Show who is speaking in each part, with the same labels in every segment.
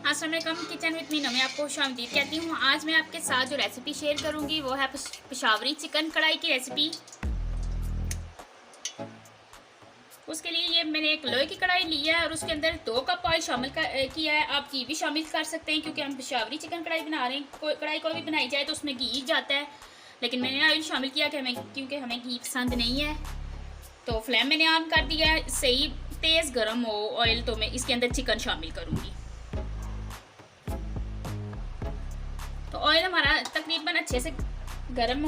Speaker 1: अस्सलाम वालेकुम, kitchen with me मैं आपको खुशामदीद कहती हूँ। आज मैं आपके साथ जो रेसिपी शेयर करूँगी वो है पेशावरी चिकन कढ़ाई की रेसिपी। उसके लिए ये मैंने एक लोहे की कढ़ाई ली है और उसके अंदर 2 कप ऑयल शामिल किया है। आप घी भी शामिल कर सकते हैं क्योंकि हम पेशावरी चिकन कढ़ाई बना रहे हैं। कढ़ाई कोई भी बनाई जाए तो उसमें घी जाता है, लेकिन मैंने ऑयल शामिल किया क्योंकि हमें घी पसंद नहीं है। तो फ्लेम मैंने ऑन कर दिया है, सही तेज़ गर्म हो ऑयल तो मैं इसके अंदर चिकन शामिल करूँगी। तो ऑयल हमारा तकरीबन अच्छे से गर्म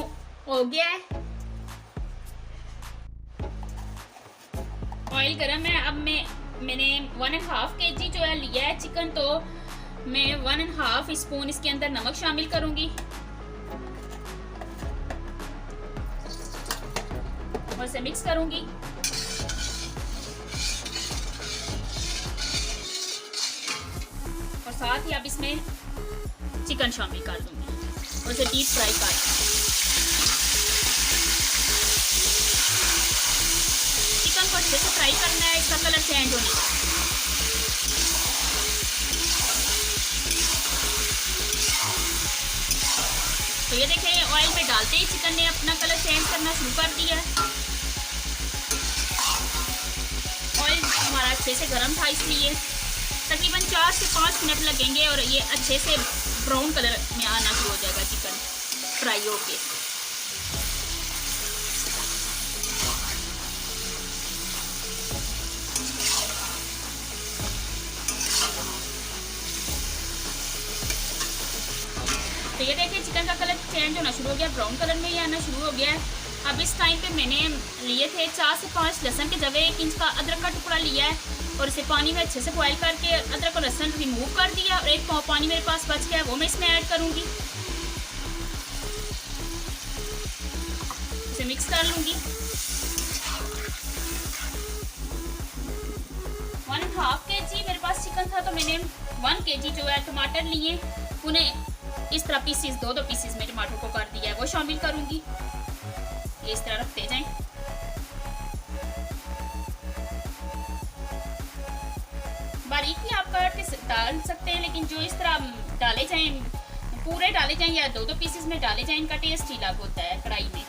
Speaker 1: हो गया है। ऑयल गर्म है। अब मैंने 1.5 kg जो है लिया है चिकन, तो मैं 1.5 स्पून इसके अंदर नमक शामिल करूंगी और इसे मिक्स करूंगी। और साथ ही अब इसमें चिकन शामिल कर दूंगी और इसे डीप फ्राई कर। चिकन को अच्छे से फ्राई करना है, इसका कलर चेंज होने का। तो ये देखें, ऑयल में डालते ही चिकन ने अपना कलर चेंज करना शुरू कर दिया। ऑयल हमारा अच्छे से गर्म था, इसलिए तकरीबन 4 से 5 मिनट लगेंगे और ये अच्छे से ब्राउन कलर में आना शुरू हो जाएगा चिकन फ्राई होके। तो ये देखिए चिकन का कलर चेंज होना शुरू हो गया, ब्राउन कलर में ही आना शुरू हो गया है। अब इस टाइम पे मैंने लिए थे 4 से 5 लहसुन की जगह 1 इंच का अदरक का टुकड़ा लिया है और इसे पानी में अच्छे से बॉईल करके अदरक और लहसुन रिमूव कर दिया और 1 पाव पानी मेरे पास बच गया, वो मैं इसमें ऐड करूंगी। इसे मिक्स कर लूंगी। 1.5 kg मेरे पास चिकन था, तो मैंने 1 kg जो है टमाटर लिए, उन्हें इस तरह पीसीस 2-2 पीसीस में टमाटर को कर दिया है, वो शामिल करूंगी। ये इस तरह रखते जाएं। बारीक भी आप काट के डाल सकते हैं, लेकिन जो इस तरह डाले जाएं, पूरे डाले जाएं या 2-2 पीसेस में डाले जाएं, इनका टेस्ट ही अलग होता है कढ़ाई में।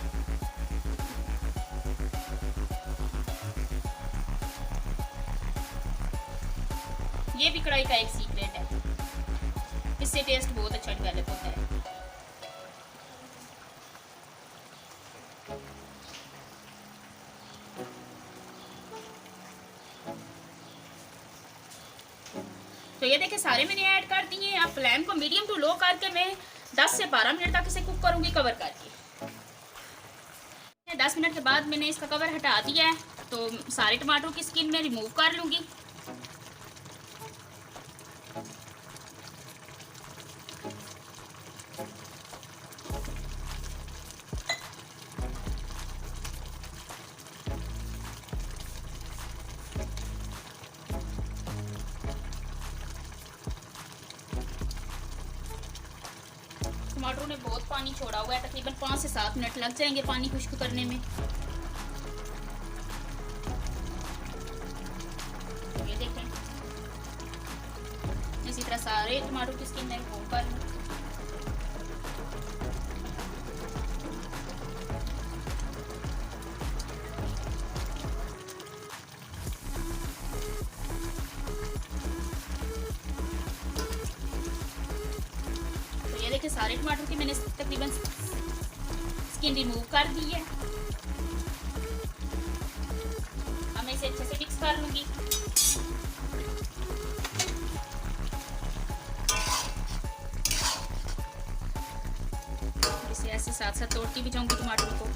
Speaker 1: ये भी कढ़ाई का एक सीक्रेट है, इससे टेस्ट बहुत अच्छा डेवलप होता है। तो ये देखिए सारे मैंने ऐड कर दिए। आप फ्लेम को मीडियम टू लो करके मैं 10 से 12 मिनट तक इसे कुक करूंगी कवर करके। 10 मिनट के बाद मैंने इसका कवर हटा दिया है, तो सारे टमाटरों की स्किन में रिमूव कर लूंगी। टमाटरों ने बहुत पानी छोड़ा हुआ है, तकरीबन 5 से 7 मिनट लग जाएंगे पानी खुश्क करने में। ये देखें, इसी तरह सारे टमाटरों की स्किन रिमूव कर लूं। देखिए सारे टमाटर की मैंने तकरीबन स्किन रिमूव कर दी है। अब मैं इसे अच्छे से मिक्स कर लूंगी। इसे ऐसे साथ साथ तोड़ती भी जाऊंगी टमाटर को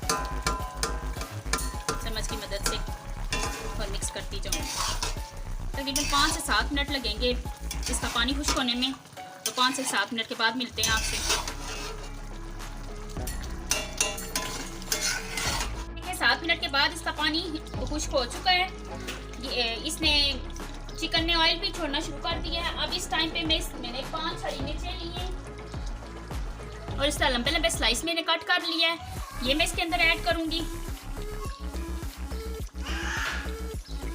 Speaker 1: चम्मच की मदद से और मिक्स करती जाऊंगी। तकरीबन 5 से 7 मिनट लगेंगे इसका पानी खुश्क होने में, तो 5 से 7 मिनट के बाद मिलते हैं आपसे। देखिए 7 मिनट के बाद इसका पानी खुश्क हो चुका है। इसने चिकन ने ऑयल भी छोड़ना शुरू कर दिया है। अब इस टाइम पे मैंने 5 हरी मिर्चें ली हैं और इस तरह लंबे लंबे स्लाइस मैंने कट कर लिया है, ये मैं इसके अंदर ऐड करूंगी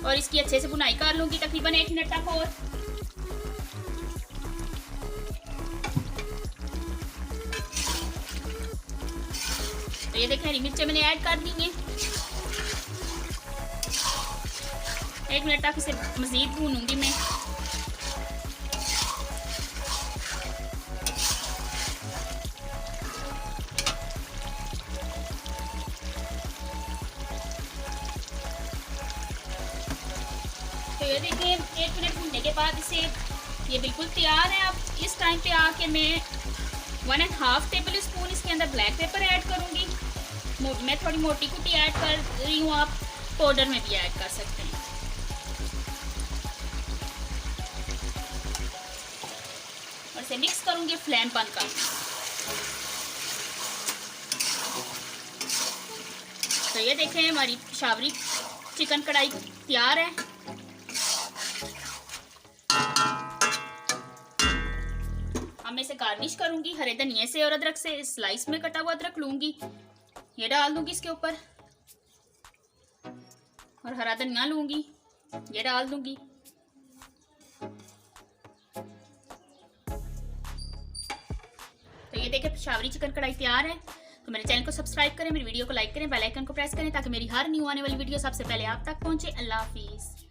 Speaker 1: और इसकी अच्छे से बुनाई कर लूंगी तकरीबन 1 मिनट तक। और ये देखें हरी मिर्चें मैंने ऐड कर दी हैं। 1 मिनट तक इसे मज़ीद भूनूंगी मैं। तो ये देखिए 1 मिनट भूनने के बाद इसे ये बिल्कुल तैयार है। अब इस टाइम पे आके मैं 1.5 टेबल स्पून इसके अंदर ब्लैक पेपर ऐड करूँगी। मैं थोड़ी मोटी कुटी ऐड कर रही हूँ, आप पाउडर में भी ऐड कर सकते हैं। और इसे मिक्स करूँगी फ्लेम बंद कर। तो ये देखें हमारी पेशावरी चिकन कढ़ाई तैयार है। अब मैं इसे गार्निश करूंगी हरे धनिए से और अदरक से। स्लाइस में कटा हुआ अदरक लूंगी, ये डाल दूंगी इसके ऊपर, और हरा धनिया लूंगी, ये डाल दूंगी। तो ये देखें पेशावरी चिकन कढ़ाई तैयार है। तो मेरे चैनल को सब्सक्राइब करें, मेरी वीडियो को लाइक करें, बेल आइकन को प्रेस करें ताकि मेरी हर न्यू आने वाली वीडियो सबसे पहले आप तक पहुंचे। अल्लाह हाफिज।